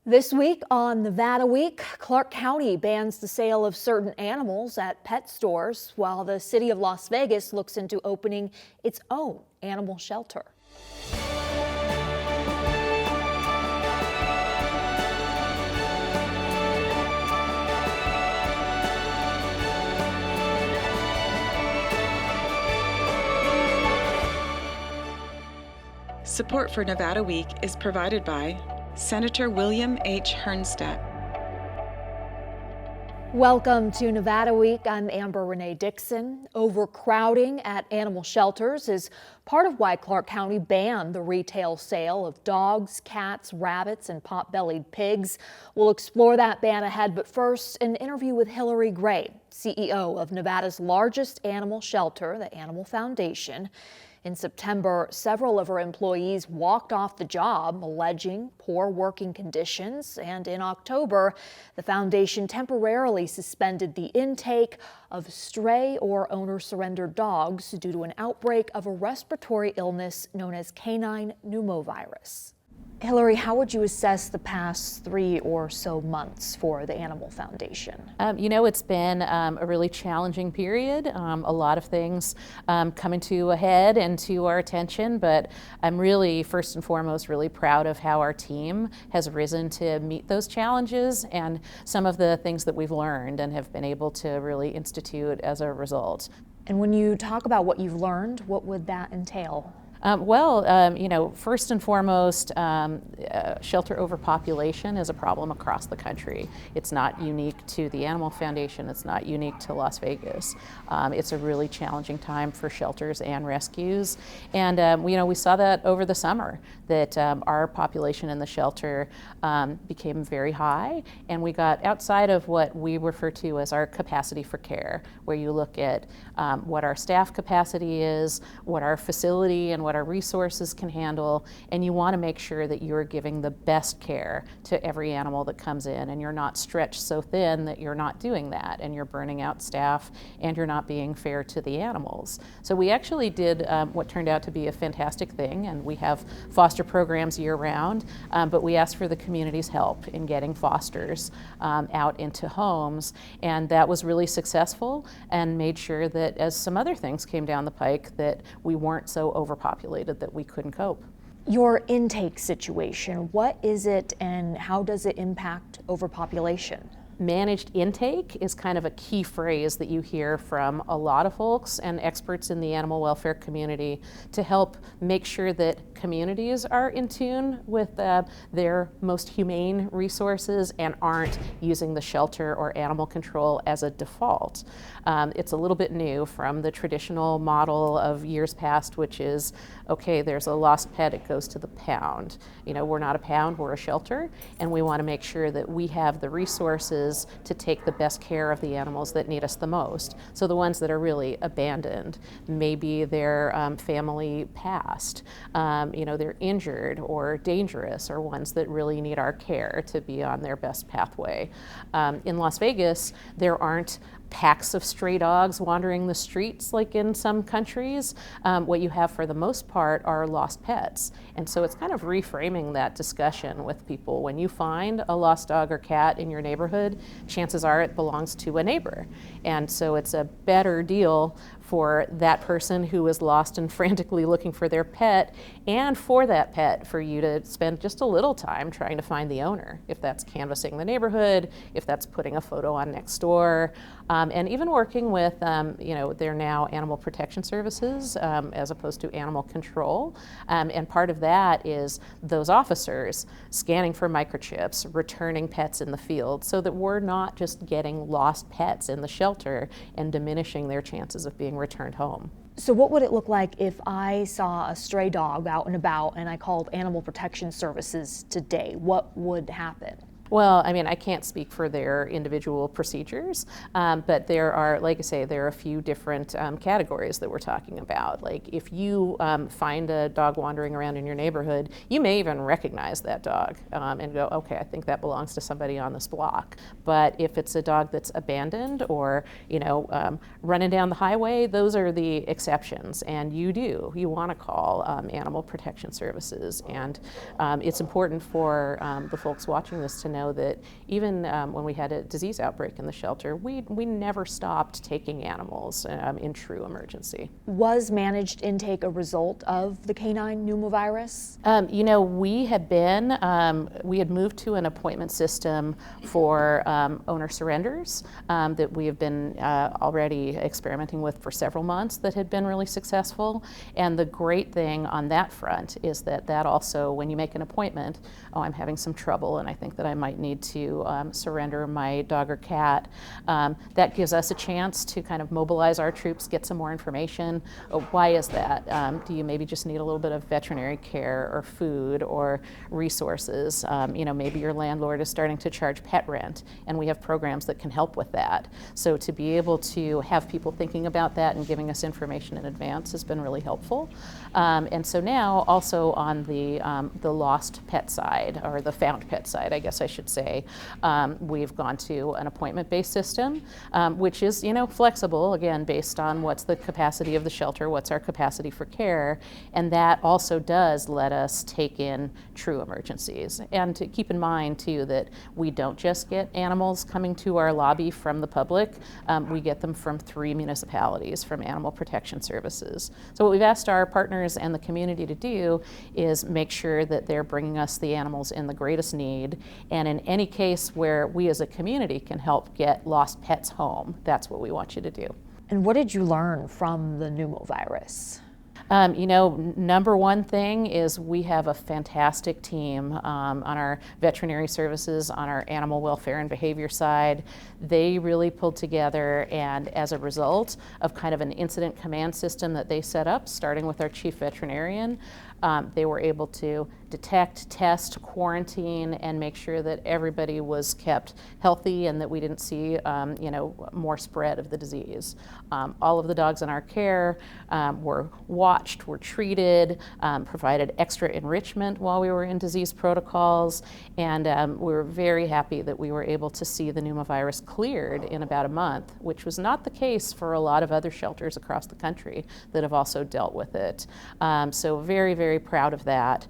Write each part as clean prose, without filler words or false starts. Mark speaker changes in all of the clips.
Speaker 1: This week on Nevada Week, Clark County bans the sale of certain animals at pet stores, while the city of Las Vegas looks into opening its own animal shelter.
Speaker 2: Support for Nevada Week is provided by Senator William H. Hernstedt.
Speaker 1: Welcome to Nevada Week. I'm Amber Renee Dixon. Overcrowding at animal shelters is part of why Clark County banned the retail sale of dogs, cats, rabbits, and pot-bellied pigs. We'll explore that ban ahead, but first, an interview with Hillary Gray, CEO of Nevada's largest animal shelter, the Animal Foundation. In September, several of her employees walked off the job, alleging poor working conditions. And in October, the foundation temporarily suspended the intake of stray or owner-surrendered dogs due to an outbreak of a respiratory illness known as canine pneumovirus. Hillary, how would you assess the past 3 or so months for the Animal Foundation?
Speaker 3: It's been a really challenging period. A lot of things coming to a head and to our attention, but I'm really, first and foremost, really proud of how our team has risen to meet those challenges and some of the things that we've learned and have been able to really institute as a result.
Speaker 1: And when you talk about what you've learned, what would that entail?
Speaker 3: First and foremost, shelter overpopulation is a problem across the country. It's not unique to the Animal Foundation. It's not unique to Las Vegas. It's a really challenging time for shelters and rescues. And, we saw that over the summer, that our population in the shelter became very high, and we got outside of what we refer to as our capacity for care, where you look at what our staff capacity is, what our facility and what our resources can handle, and you want to make sure that you're giving the best care to every animal that comes in, and you're not stretched so thin that you're not doing that, and you're burning out staff, and you're not being fair to the animals. So we actually did what turned out to be a fantastic thing, and we have foster programs year-round, but we asked for the community's help in getting fosters out into homes, and that was really successful and made sure that as some other things came down the pike, that we weren't so overpopulated that we couldn't cope.
Speaker 1: Your intake situation, what is it and how does it impact overpopulation?
Speaker 3: Managed intake is kind of a key phrase that you hear from a lot of folks and experts in the animal welfare community to help make sure that communities are in tune with their most humane resources and aren't using the shelter or animal control as a default. It's a little bit new from the traditional model of years past, which is, okay, there's a lost pet, it goes to the pound. We're not a pound, we're a shelter, and we want to make sure that we have the resources to take the best care of the animals that need us the most. So the ones that are really abandoned, maybe their family passed, they're injured or dangerous, or ones that really need our care to be on their best pathway. In Las Vegas, there aren't packs of stray dogs wandering the streets like in some countries. What you have for the most part are lost pets. And so it's kind of reframing that discussion with people. When you find a lost dog or cat in your neighborhood, chances are it belongs to a neighbor. And so it's a better deal for that person who is lost and frantically looking for their pet, and for that pet for you to spend just a little time trying to find the owner, if that's canvassing the neighborhood, if that's putting a photo on Nextdoor, and even working with, they're now animal protection services as opposed to animal control. And part of that is those officers scanning for microchips, returning pets in the field, so that we're not just getting lost pets in the shelter and diminishing their chances of being returned home.
Speaker 1: So what would it look like if I saw a stray dog out and about and I called Animal Protection Services today? What would happen?
Speaker 3: Well, I mean, I can't speak for their individual procedures, but there are, like I say, there are a few different categories that we're talking about. Like if you find a dog wandering around in your neighborhood, you may even recognize that dog and go, okay, I think that belongs to somebody on this block. But if it's a dog that's abandoned or, running down the highway, those are the exceptions. And you want to call animal protection services. And it's important for the folks watching this to know that even when we had a disease outbreak in the shelter, we never stopped taking animals in true emergency.
Speaker 1: Was managed intake a result of the canine pneumovirus?
Speaker 3: We had moved to an appointment system for owner surrenders that we have been already experimenting with for several months that had been really successful. And the great thing on that front is that also, when you make an appointment, I'm having some trouble and I think that I might need to surrender my dog or cat, that gives us a chance to kind of mobilize our troops, get some more information. Why is that? Do you maybe just need a little bit of veterinary care or food or resources? Maybe your landlord is starting to charge pet rent, and we have programs that can help with that. So to be able to have people thinking about that and giving us information in advance has been really helpful. And so now also on the lost pet side, or the found pet side, I guess I should say, we've gone to an appointment-based system, which is, flexible, again, based on what's the capacity of the shelter, what's our capacity for care, and that also does let us take in true emergencies. And to keep in mind, too, that we don't just get animals coming to our lobby from the public, we get them from 3 municipalities, from Animal Protection Services. So what we've asked our partners and the community to do is make sure that they're bringing us the animals in the greatest need, and in any case where we as a community can help get lost pets home, that's what we want you to do.
Speaker 1: And what did you learn from the pneumovirus?
Speaker 3: Number one thing is we have a fantastic team on our veterinary services, on our animal welfare and behavior side. They really pulled together, and as a result of kind of an incident command system that they set up, starting with our chief veterinarian, they were able to detect, test, quarantine, and make sure that everybody was kept healthy and that we didn't see, more spread of the disease. All of the dogs in our care were watched, were treated, provided extra enrichment while we were in disease protocols, and we were very happy that we were able to see the pneumovirus cleared in about a month, which was not the case for a lot of other shelters across the country that have also dealt with it. So very, very proud of that.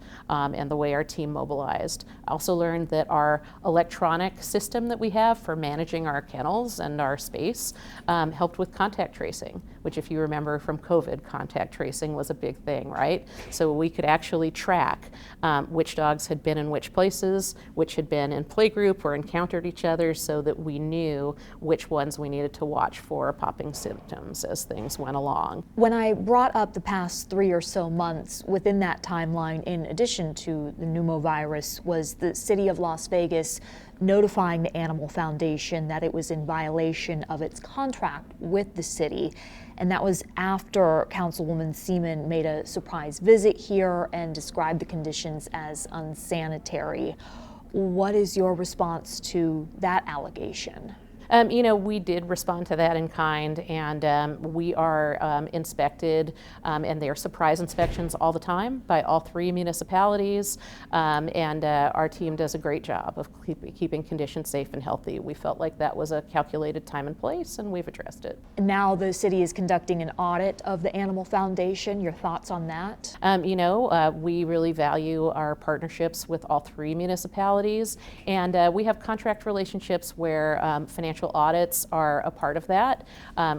Speaker 3: And the way our team mobilized. I also learned that our electronic system that we have for managing our kennels and our space helped with contact tracing, which, if you remember from COVID, contact tracing was a big thing, right? So we could actually track which dogs had been in which places, which had been in playgroup or encountered each other, so that we knew which ones we needed to watch for popping symptoms as things went along.
Speaker 1: When I brought up the past 3 or so months, within that timeline, in addition to the pneumovirus, was the city of Las Vegas notifying the Animal Foundation that it was in violation of its contract with the city. And that was after Councilwoman Seaman made a surprise visit here and described the conditions as unsanitary. What is your response to that allegation?
Speaker 3: We did respond to that in kind, and we are inspected, and they are surprise inspections all the time by all 3 municipalities, and our team does a great job of keeping conditions safe and healthy. We felt like that was a calculated time and place, and we've addressed it.
Speaker 1: Now the city is conducting an audit of the Animal Foundation. Your thoughts on that?
Speaker 3: We really value our partnerships with all 3 municipalities, and we have contract relationships where financial audits are a part of that.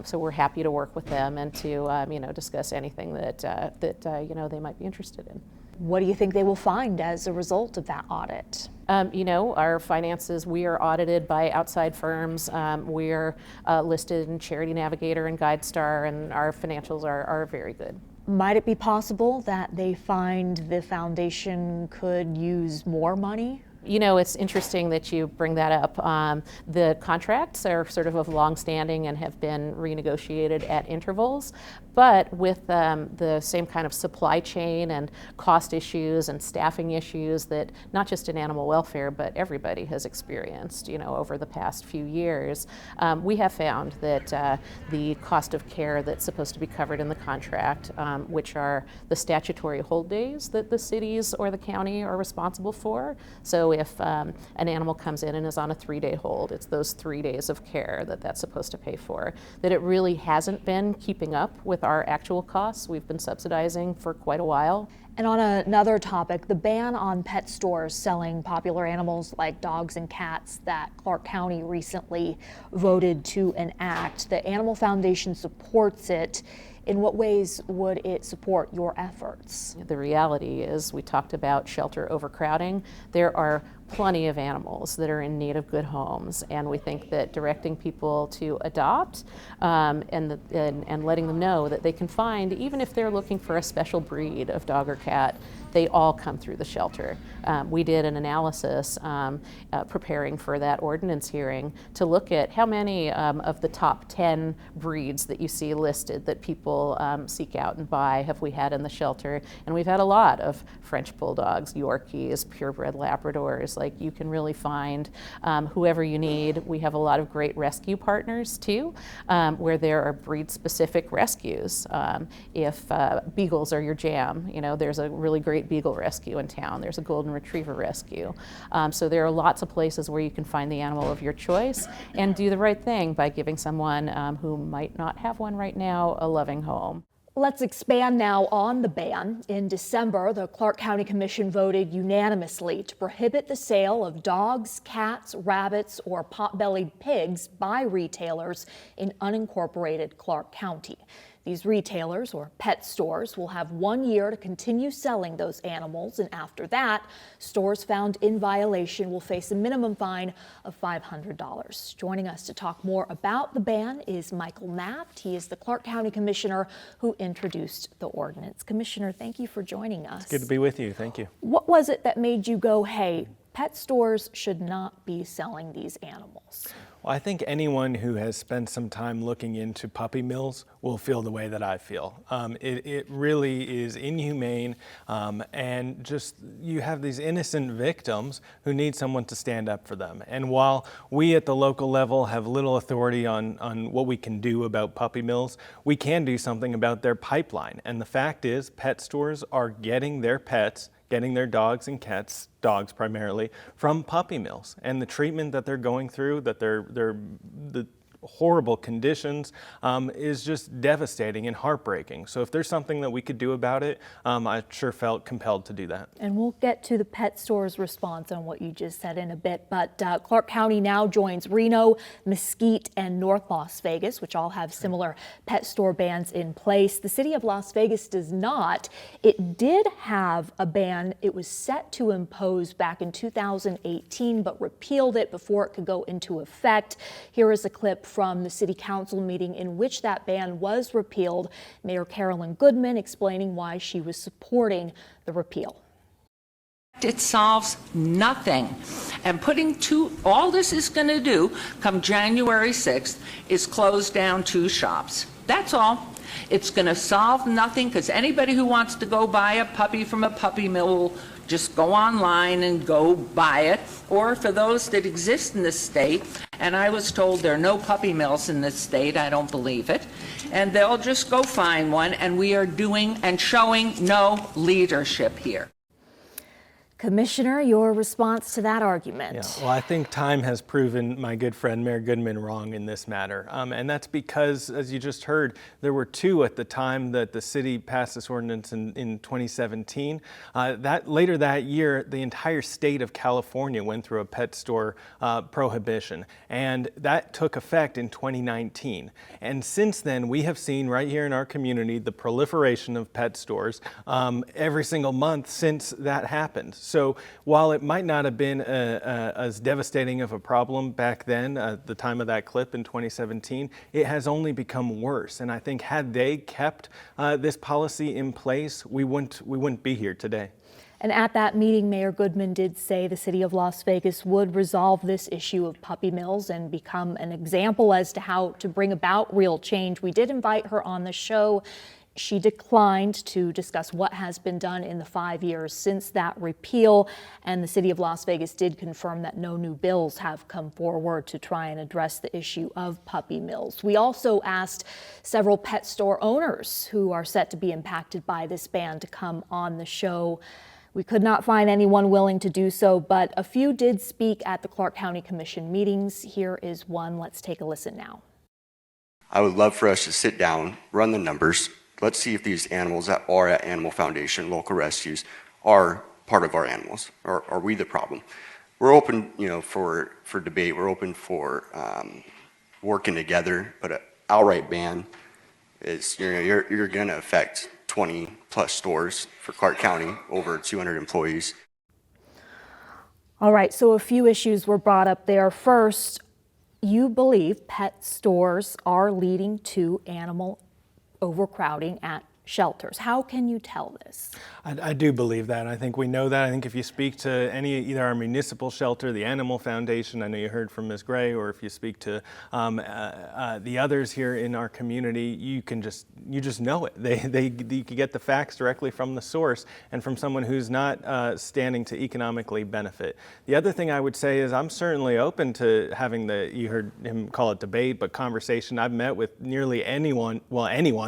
Speaker 3: So we're happy to work with them and to discuss anything that they might be interested in.
Speaker 1: What do you think they will find as a result of that audit?
Speaker 3: Our finances, we are audited by outside firms. We're listed in Charity Navigator and GuideStar, and our financials are very good.
Speaker 1: Might it be possible that they find the foundation could use more money
Speaker 3: You know, it's interesting that you bring that up. The contracts are sort of long-standing and have been renegotiated at intervals, but with the same kind of supply chain and cost issues and staffing issues that not just in animal welfare, but everybody has experienced, you know, over the past few years, we have found that the cost of care that's supposed to be covered in the contract, which are the statutory hold days that the cities or the county are responsible for. So if an animal comes in and is on a 3-day hold, it's those 3 days of care that that's supposed to pay for. That it really hasn't been keeping up with our actual costs. We've been subsidizing for quite a while.
Speaker 1: And on another topic, the ban on pet stores selling popular animals like dogs and cats that Clark County recently voted to enact. The Animal Foundation supports it. In what ways would it support your efforts?
Speaker 3: The reality is, we talked about shelter overcrowding. There are plenty of animals that are in need of good homes, and we think that directing people to adopt and letting them know that they can find, even if they're looking for a special breed of dog or cat, they all come through the shelter. We did an analysis preparing for that ordinance hearing to look at how many of the top 10 breeds that you see listed that people seek out and buy have we had in the shelter. And we've had a lot of French Bulldogs, Yorkies, purebred Labradors. Like, you can really find whoever you need. We have a lot of great rescue partners too, where there are breed-specific rescues. If beagles are your jam, you know, there's a really great beagle rescue in town. There's a golden retriever rescue. So there are lots of places where you can find the animal of your choice and do the right thing by giving someone who might not have one right now a loving home.
Speaker 1: Let's expand now on the ban. In December, the Clark County Commission voted unanimously to prohibit the sale of dogs, cats, rabbits, or pot-bellied pigs by retailers in unincorporated Clark County. These retailers, or pet stores, will have 1 year to continue selling those animals, and after that, stores found in violation will face a minimum fine of $500. Joining us to talk more about the ban is Michael Naft. He is the Clark County Commissioner who introduced the ordinance. Commissioner, thank you for joining us.
Speaker 4: It's good to be with you. Thank you.
Speaker 1: What was it that made you go, hey, pet stores should not be selling these animals?
Speaker 4: Well, I think anyone who has spent some time looking into puppy mills will feel the way that I feel. It really is inhumane, and just you have these innocent victims who need someone to stand up for them. And while we at the local level have little authority on what we can do about puppy mills, we can do something about their pipeline. And the fact is, pet stores are getting their pets, getting their dogs and cats, dogs primarily, from puppy mills. And the treatment that they're going through, that the horrible conditions, is just devastating and heartbreaking. So if there's something that we could do about it, I sure felt compelled to do that.
Speaker 1: And we'll get to the pet store's response on what you just said in a bit, but Clark County now joins Reno, Mesquite, and North Las Vegas, which all have similar pet store bans in place. The city of Las Vegas does not. It did have a ban it was set to impose back in 2018, but repealed it before it could go into effect. Here is a clip from the city council meeting in which that ban was repealed. Mayor Carolyn Goodman explaining why she was supporting the repeal.
Speaker 5: It solves nothing. And all this is going to do come January 6th is close down 2 shops. That's all. It's going to solve nothing, because anybody who wants to go buy a puppy from a puppy mill will just go online and go buy it. Or for those that exist in this state, and I was told there are no puppy mills in this state, I don't believe it, and they'll just go find one, and we are doing and showing no leadership here.
Speaker 1: Commissioner, your response to that argument?
Speaker 4: Yeah, well, I think time has proven my good friend Mayor Goodman wrong in this matter. And that's because, as you just heard, there were 2 at the time that the city passed this ordinance in 2017. Later that year, the entire state of California went through a pet store prohibition, and that took effect in 2019. And since then, we have seen right here in our community the proliferation of pet stores every single month since that happened. So while it might not have been as devastating of a problem back then, at the time of that clip in 2017, it has only become worse. And I think, had they kept this policy in place, we wouldn't be here today.
Speaker 1: And at that meeting, Mayor Goodman did say the city of Las Vegas would resolve this issue of puppy mills and become an example as to how to bring about real change. We did invite her on the show. She declined to discuss what has been done in the 5 years since that repeal, and the city of Las Vegas did confirm that no new bills have come forward to try and address the issue of puppy mills. We also asked several pet store owners who are set to be impacted by this ban to come on the show. We could not find anyone willing to do so, but a few did speak at the Clark County Commission meetings. Here is one. Let's take a listen now.
Speaker 6: I would love for us to sit down, run the numbers. Let's see if these animals that are at Animal Foundation, local rescues, are part of our animals, or are we the problem? We're open, for debate. We're open for working together, but an outright ban is, you're going to affect 20 plus stores for Clark County, over 200 employees.
Speaker 1: All right, so a few issues were brought up there. First, you believe pet stores are leading to animal overcrowding at shelters. How can you tell this?
Speaker 4: I do believe that. I think we know that. I think if you speak to either our municipal shelter, the Animal Foundation, I know you heard from Ms. Gray, or if you speak to the others here in our community, you just know it. You can get the facts directly from the source and from someone who's not standing to economically benefit. The other thing I would say is I'm certainly open to having you heard him call it debate, but conversation. I've met with nearly anyone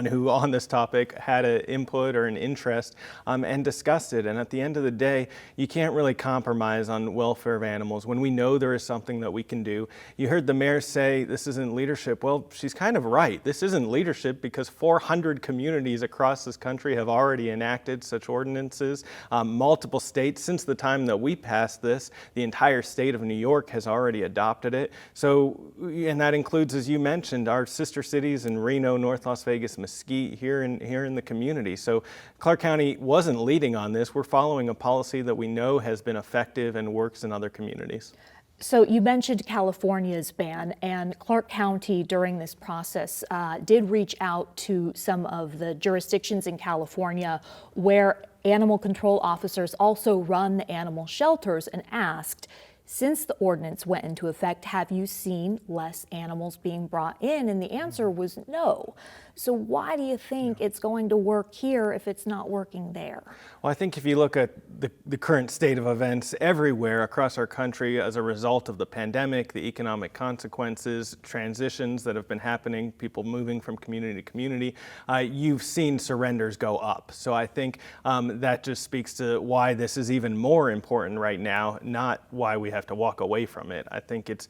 Speaker 4: who on this topic had an input or an interest and discussed it. And at the end of the day, you can't really compromise on welfare of animals when we know there is something that we can do. You heard the mayor say this isn't leadership. Well, she's kind of right. This isn't leadership because 400 communities across this country have already enacted such ordinances. Multiple states, since the time that we passed this, the entire state of New York has already adopted it. So, and that includes, as you mentioned, our sister cities in Reno, North Las Vegas, Mesquite, here in the community. So Clark County wasn't leading on this. We're following a policy that we know has been effective and works in other communities.
Speaker 1: So you mentioned California's ban, and Clark County during this process did reach out to some of the jurisdictions in California where animal control officers also run the animal shelters and asked, since the ordinance went into effect, have you seen less animals being brought in? And the answer was no. So why do you think it's going to work here if it's not working there?
Speaker 4: Well, I think if you look at the current state of events everywhere across our country as a result of the pandemic, the economic consequences, transitions that have been happening, people moving from community to community, you've seen surrenders go up. So I think that just speaks to why this is even more important right now, not why we have to walk away from it. I think it's,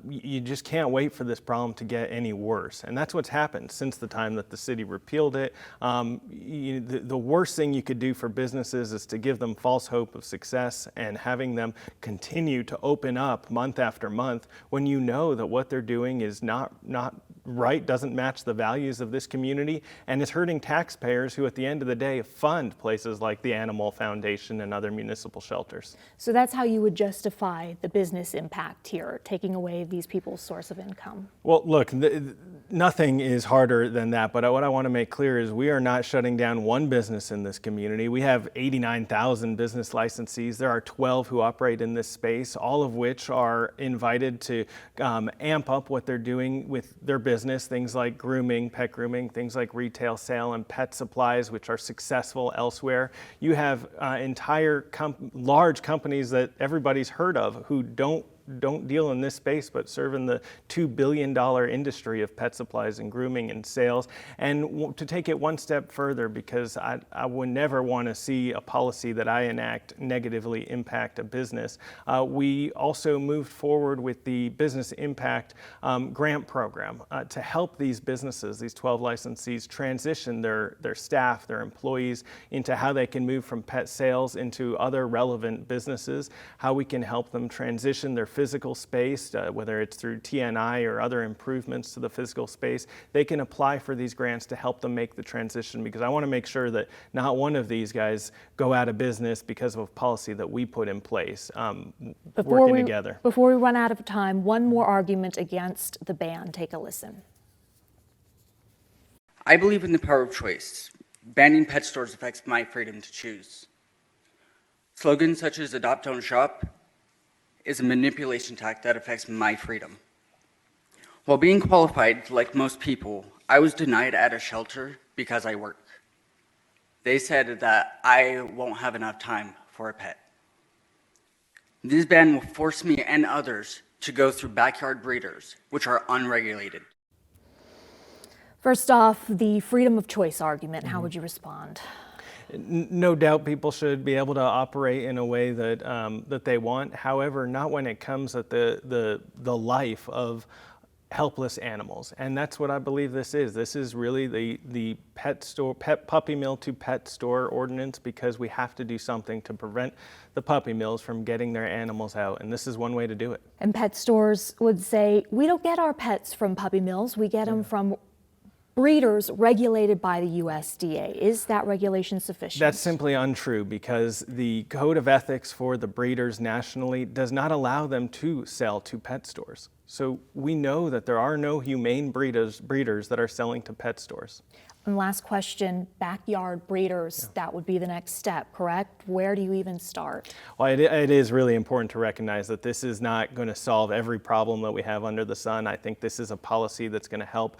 Speaker 4: you just can't wait for this problem to get any worse. And that's what's happened since the time that the city repealed it. The worst thing you could do for businesses is to give them false hope of success and having them continue to open up month after month when you know that what they're doing is not right, doesn't match the values of this community, and is hurting taxpayers who at the end of the day fund places like the Animal Foundation and other municipal shelters.
Speaker 1: So that's how you would justify the business impact here, taking away these people's source of income?
Speaker 4: Well, look, nothing is harder than that, but what I want to make clear is we are not shutting down one business in this community. We have 89,000 business licensees. There are 12 who operate in this space, all of which are invited to amp up what they're doing with their business, things like grooming, pet grooming, things like retail sale and pet supplies, which are successful elsewhere. You have entire large companies that everybody's heard of who don't deal in this space but serve in the $2 billion industry of pet supplies and grooming and sales. And to take it one step further, because I would never want to see a policy that I enact negatively impact a business, we also moved forward with the Business Impact Grant Program to help these businesses, these 12 licensees, transition their staff, their employees into how they can move from pet sales into other relevant businesses, how we can help them transition their physical space, whether it's through TNI or other improvements to the physical space. They can apply for these grants to help them make the transition, because I want to make sure that not one of these guys go out of business because of a policy that we put in place, working together.
Speaker 1: Before we run out of time, one more argument against the ban. Take a listen.
Speaker 7: I believe in the power of choice. Banning pet stores affects my freedom to choose. Slogans such as adopt, don't shop is a manipulation tactic that affects my freedom. While being qualified, like most people, I was denied at a shelter because I work. They said that I won't have enough time for a pet. This ban will force me and others to go through backyard breeders, which are unregulated.
Speaker 1: First off, the freedom of choice argument, how would you respond?
Speaker 4: No doubt people should be able to operate in a way that that they want. However, not when it comes at the life of helpless animals. And that's what I believe this is. This is really the pet puppy mill to pet store ordinance, because we have to do something to prevent the puppy mills from getting their animals out. And this is one way to do it.
Speaker 1: And pet stores would say, we don't get our pets from puppy mills, we get them from breeders regulated by the USDA. Is that regulation sufficient?
Speaker 4: That's simply untrue, because the code of ethics for the breeders nationally does not allow them to sell to pet stores. So we know that there are no humane breeders that are selling to pet stores.
Speaker 1: And last question, backyard breeders, that would be the next step, correct? Where do you even start?
Speaker 4: Well, it is really important to recognize that this is not going to solve every problem that we have under the sun. I think this is a policy that's going to help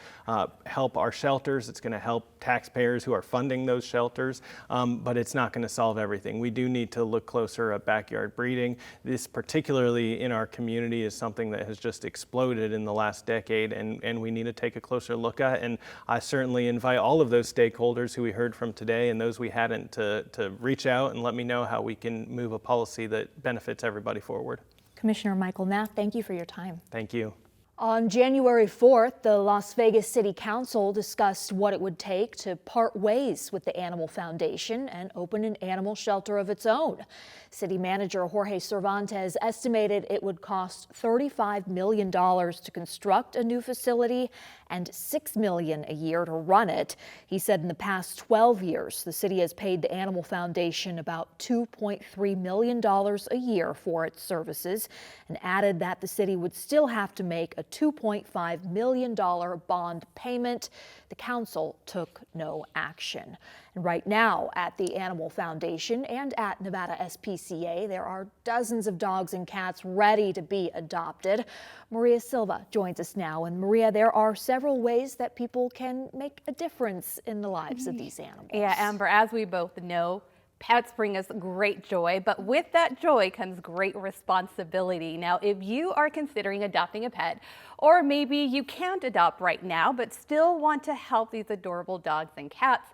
Speaker 4: our shelters. It's going to help taxpayers who are funding those shelters, but it's not going to solve everything. We do need to look closer at backyard breeding. This, particularly in our community, is something that has just exploded in the last decade, and we need to take a closer look at. And I certainly invite all of those stakeholders who we heard from today and those we hadn't to reach out and let me know how we can move a policy that benefits everybody forward.
Speaker 1: Commissioner Michael Nath, thank you for your time.
Speaker 4: Thank you.
Speaker 1: On January 4th, the Las Vegas City Council discussed what it would take to part ways with the Animal Foundation and open an animal shelter of its own. City Manager Jorge Cervantes estimated it would cost $35 million to construct a new facility and $6 million a year to run it. He said in the past 12 years, the city has paid the Animal Foundation about $2.3 million a year for its services, and added that the city would still have to make a $2.5 million bond payment. The council took no action. And right now at the Animal Foundation and at Nevada SPCA, there are dozens of dogs and cats ready to be adopted. Maria Silva joins us now. And Maria, there are several ways that people can make a difference in the lives of these animals.
Speaker 8: Yeah, Amber, as we both know, pets bring us great joy, but with that joy comes great responsibility. Now, if you are considering adopting a pet, or maybe you can't adopt right now, but still want to help these adorable dogs and cats,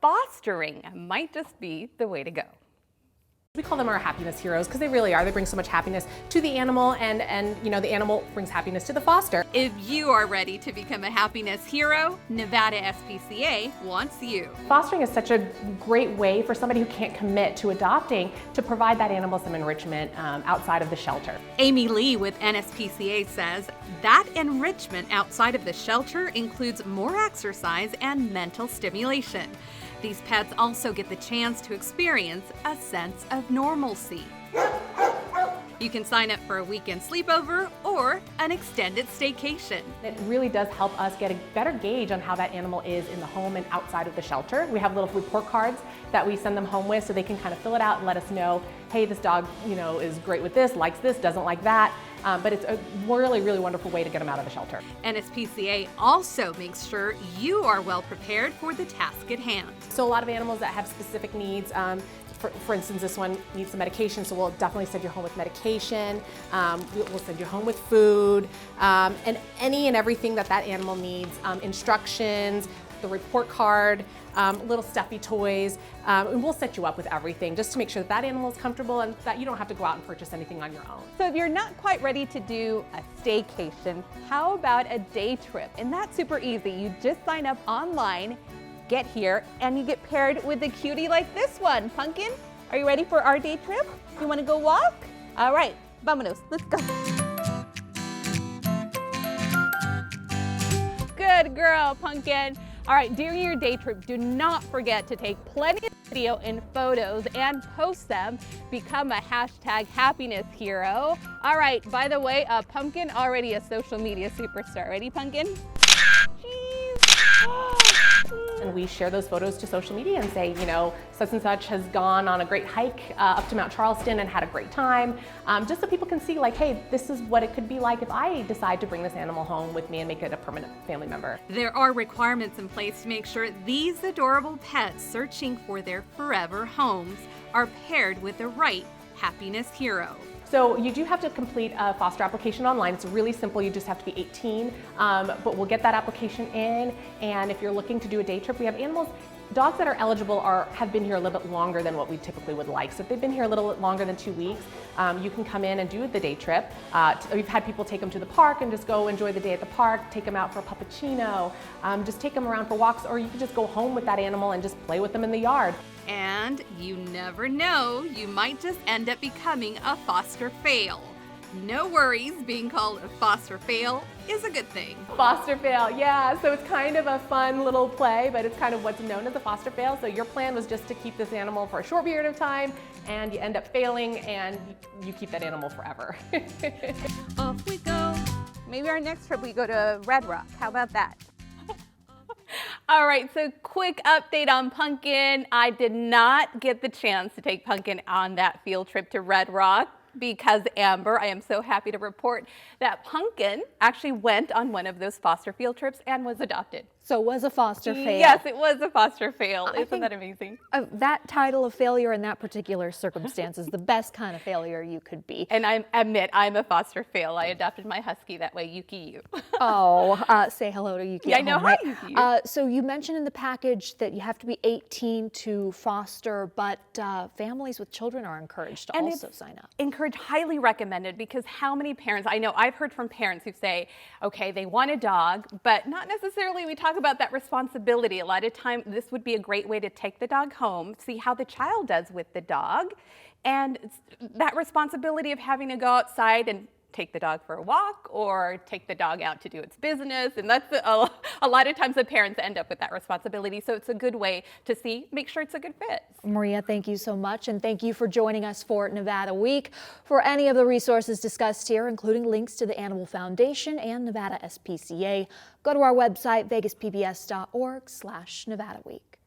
Speaker 8: fostering might just be the way to go.
Speaker 3: We call them our happiness heroes because they really are. They bring so much happiness to the animal, and you know, the animal brings happiness to the foster.
Speaker 8: If you are ready to become a happiness hero, Nevada SPCA wants you.
Speaker 3: Fostering is such a great way for somebody who can't commit to adopting to provide that animal some enrichment outside of the shelter.
Speaker 8: Amy Lee with NSPCA says that enrichment outside of the shelter includes more exercise and mental stimulation. These pets also get the chance to experience a sense of normalcy. You can sign up for a weekend sleepover or an extended staycation.
Speaker 3: It really does help us get a better gauge on how that animal is in the home and outside of the shelter. We have little report cards that we send them home with so they can kind of fill it out and let us know, hey, this dog, you know, is great with this, likes this, doesn't like that. But it's a really, really wonderful way to get them out of the shelter.
Speaker 8: NSPCA also makes sure you are well prepared for the task at hand.
Speaker 3: So a lot of animals that have specific needs, for instance, this one needs some medication, so we'll definitely send you home with medication. We'll send you home with food, and any and everything that animal needs, instructions, the report card, little stuffy toys, and we'll set you up with everything just to make sure that animal is comfortable and that you don't have to go out and purchase anything on your own.
Speaker 8: So if you're not quite ready to do a staycation, how about a day trip? And that's super easy. You just sign up online, get here, and you get paired with a cutie like this one. Pumpkin, are you ready for our day trip? You want to go walk? All right, vámonos, let's go. Good girl, Pumpkin. All right, during your day trip, do not forget to take plenty of video and photos and post them. Become a hashtag happiness hero. All right, by the way, Pumpkin already a social media superstar. Ready, Pumpkin? Cheese.
Speaker 9: and we share those photos to social media and say, you know, such and such has gone on a great hike up to Mount Charleston and had a great time, just so people can see like, hey, this is what it could be like if I decide to bring this animal home with me and make it a permanent family member.
Speaker 8: There are requirements in place to make sure these adorable pets searching for their forever homes are paired with the right happiness hero.
Speaker 9: So you do have to complete a foster application online. It's really simple. You just have to be 18, but we'll get that application in. And if you're looking to do a day trip, we have dogs that are eligible have been here a little bit longer than what we typically would like. So if they've been here a little bit longer than 2 weeks, you can come in and do the day trip. We've had people take them to the park and just go enjoy the day at the park, take them out for a puppuccino, just take them around for walks, or you can just go home with that animal and just play with them in the yard.
Speaker 8: And you never know, you might just end up becoming a foster fail. No worries, being called a foster fail is a good thing.
Speaker 9: Foster fail, yeah, so it's kind of a fun little play, but it's kind of what's known as a foster fail. So your plan was just to keep this animal for a short period of time, and you end up failing, and you keep that animal forever.
Speaker 8: Off we go.
Speaker 10: Maybe our next trip we go to Red Rock. How about that?
Speaker 11: All right, so quick update on Pumpkin. I did not get the chance to take Pumpkin on that field trip to Red Rock because Amber, I am so happy to report that Pumpkin actually went on one of those foster field trips and was adopted.
Speaker 1: So it was a foster fail.
Speaker 11: Yes, it was a foster fail. Isn't that amazing?
Speaker 1: That title of failure in that particular circumstance is the best kind of failure you could be.
Speaker 11: And I admit I'm a foster fail. I adopted my husky that way, Yuki Yu.
Speaker 1: Say hello to Yuki.
Speaker 11: Yeah, I know. Hi, Yuki Yu.
Speaker 1: So you mentioned in the package that you have to be 18 to foster, but families with children are encouraged to also sign up.
Speaker 11: Encouraged, highly recommended, because how many parents, I know I've heard from parents who say, okay, they want a dog, but not necessarily we talk about that responsibility. A lot of time, this would be a great way to take the dog home, see how the child does with the dog, and that responsibility of having to go outside and take the dog for a walk or take the dog out to do its business. And that's a lot of times the parents end up with that responsibility. So it's a good way to make sure it's a good fit.
Speaker 1: Maria, thank you so much. And thank you for joining us for Nevada Week. For any of the resources discussed here, including links to the Animal Foundation and Nevada SPCA, go to our website, vegaspbs.org/Nevada Week.